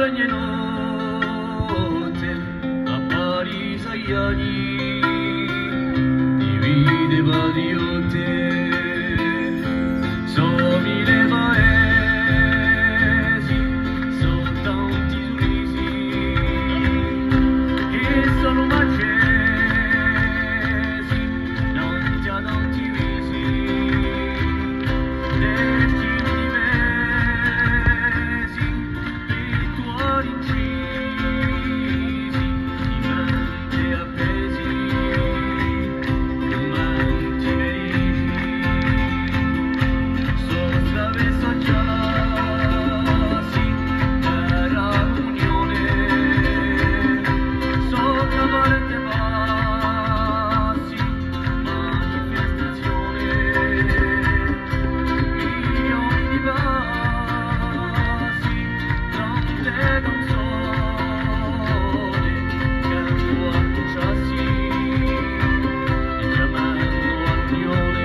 spegne notte a parisaiani divideva Dio te somile paesi sono tanti sorrisi che sono accesi davanti a tanti visi destino diversi vittori incisi di mente appesi diamanti neri sopra versaggiarsi era unione sopra parete passi manifestazione milioni di passi tante canzoni canto annunciassi e chiamando all'unione.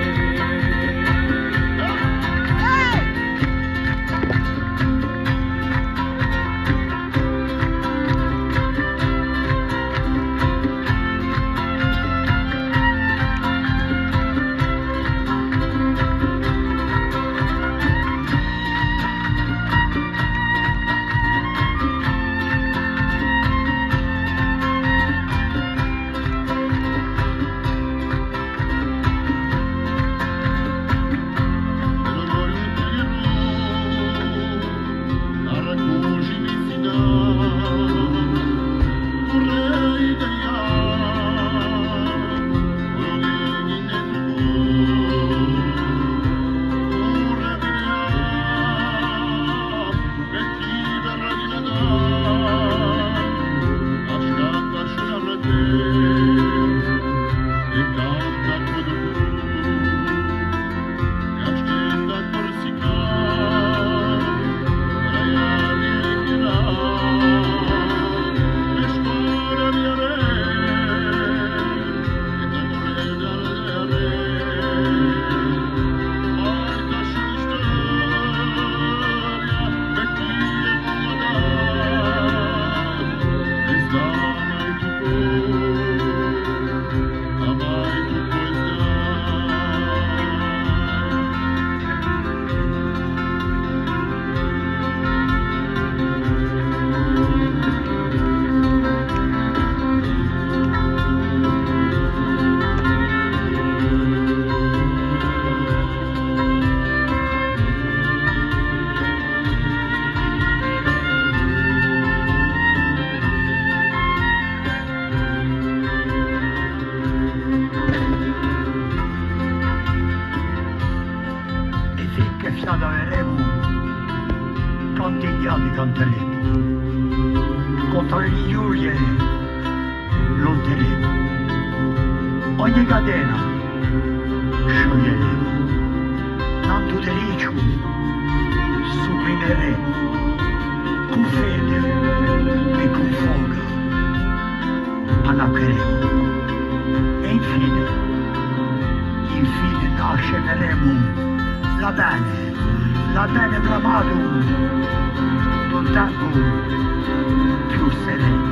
Averemo tanti diavoli canteremo contro le ingiurie lotteremo ogni catena scioglieremo tanto delicio supprimeremo con fede e con foga annaccheremo e infine nasceremo la bene bramato d'un tempo più sereno.